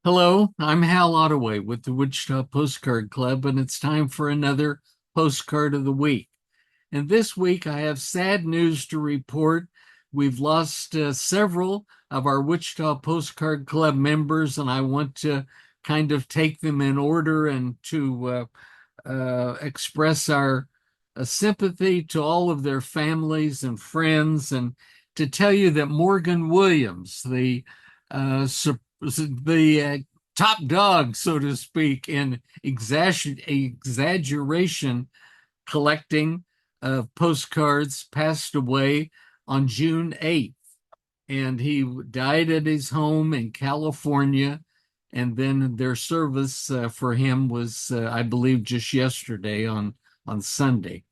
Hello, I'm Hal Ottaway with the Wichita Postcard Club, and it's time for another postcard of the week. And this week, I have sad news to report. We've lost several of our Wichita Postcard Club members, and I want to kind of take them in order and to express our sympathy to all of their families and friends, and to tell you that Morgan Williams, uh, the top dog, so to speak, in exaggeration collecting of postcards, passed away on June 8th. And he died at his home in California. And then their service for him was, I believe, just yesterday on Sunday.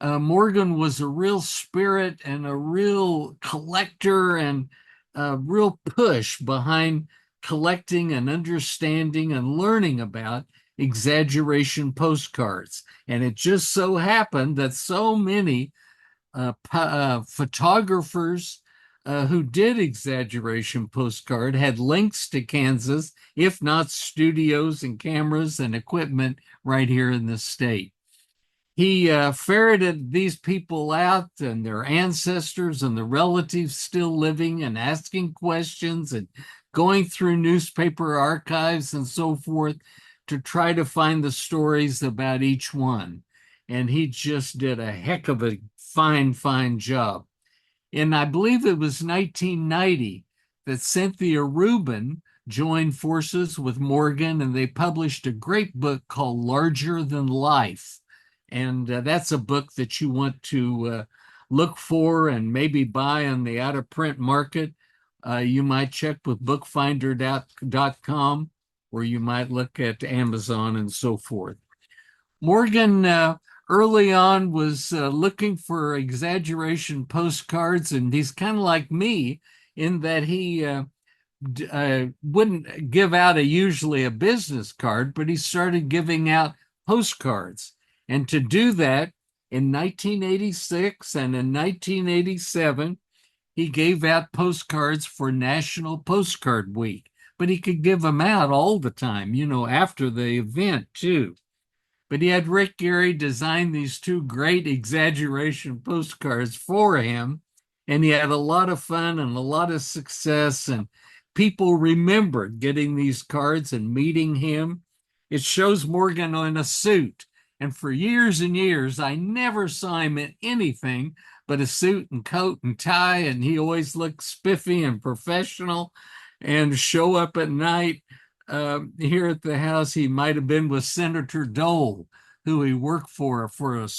Morgan was a real spirit and a real collector and a real push behind collecting and understanding and learning about exaggeration postcards. And it just so happened that so many photographers who did exaggeration postcard had links to Kansas, if not studios and cameras and equipment right here in the state. He ferreted these people out and their ancestors and the relatives still living and asking questions and going through newspaper archives and so forth to try to find the stories about each one. And he just did a heck of a fine job. And I believe it was 1990 that Cynthia Rubin joined forces with Morgan and they published a great book called Larger Than Life. And that's a book that you want to look for and maybe buy on the out of print market. You might check with bookfinder.com, or you might look at Amazon and so forth. Morgan early on was looking for exaggeration postcards, and he's kind of like me in that he wouldn't give out usually a business card, but he started giving out postcards. And to do that in 1986 and in 1987, he gave out postcards for National Postcard Week, but he could give them out all the time, after the event too. But he had Rick Gary design these two great exaggeration postcards for him, and he had a lot of fun and a lot of success, and people remembered getting these cards and meeting him. It shows Morgan in a suit, and for years and years, I never saw him in anything but a suit and coat and tie, and he always looked spiffy and professional and show up at night here at the house. He might have been with Senator Dole, who he worked for a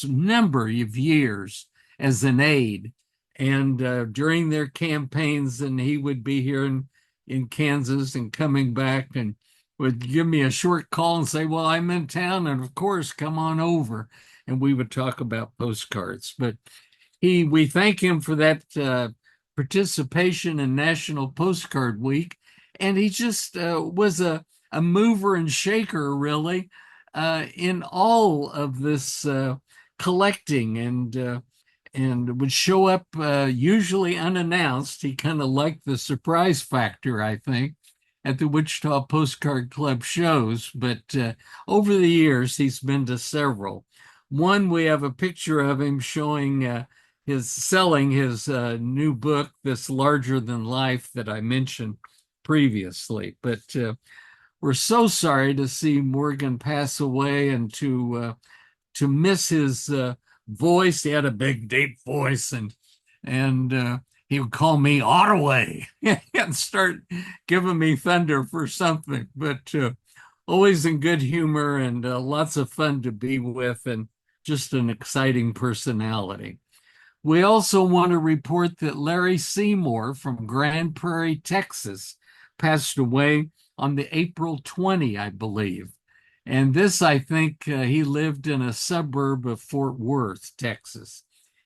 number of years as an aide. And during their campaigns, and he would be here in Kansas and coming back and would give me a short call and say, well, I'm in town, and of course, come on over. And we would talk about postcards. But we thank him for that participation in National Postcard Week. And he just was a mover and shaker, really, in all of this collecting and would show up usually unannounced. He kind of liked the surprise factor, I think, at the Wichita Postcard Club shows. But over the years, he's been to several. One, we have a picture of him showing his selling his new book, This Larger Than Life, that I mentioned previously. But we're so sorry to see Morgan pass away and to miss his voice. He had a big, deep voice, and he would call me Ottaway and start giving me thunder for something. But always in good humor and lots of fun to be with, and just an exciting personality. We also want to report that Larry Seymour from Grand Prairie, Texas, passed away on the April 20, I believe. And this, I think, he lived in a suburb of Fort Worth, Texas.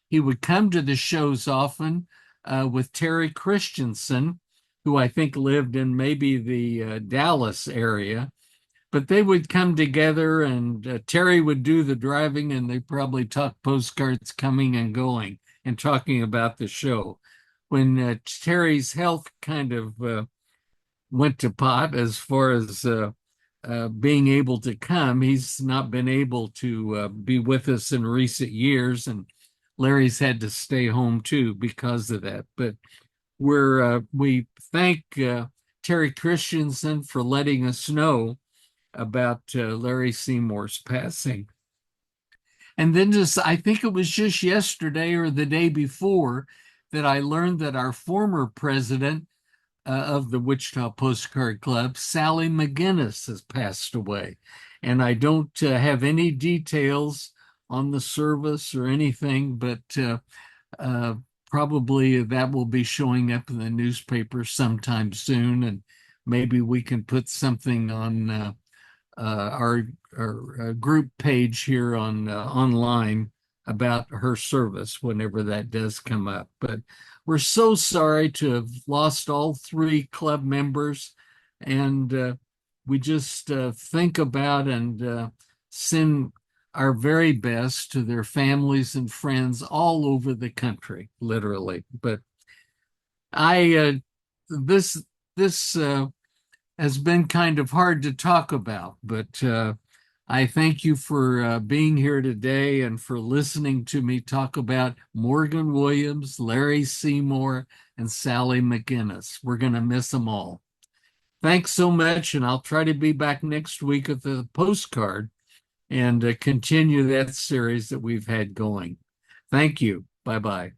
He would come to the shows often with Terry Christensen, who I think lived in maybe the Dallas area. But they would come together, and Terry would do the driving, and they probably talk postcards coming and going and talking about the show. When Terry's health kind of went to pot as far as being able to come. He's not been able to be with us in recent years, and Larry's had to stay home too because of that. But we thank Terry Christensen for letting us know about Larry Seymour's passing. And then I think it was just yesterday or the day before that I learned that our former president of the Wichita Postcard Club, Sally McGinnis, has passed away. And I don't have any details on the service or anything, but uh, probably that will be showing up in the newspaper sometime soon. And maybe we can put something on our group page here on online about her service whenever that does come up. But we're so sorry to have lost all three club members, and we just think about and send our very best to their families and friends all over the country, literally. But I this has been kind of hard to talk about, but I thank you for being here today and for listening to me talk about Morgan Williams, Larry Seymour, and Sally McGinnis. We're going to miss them all. Thanks so much, and I'll try to be back next week with the postcard and continue that series that we've had going. Thank you. Bye bye.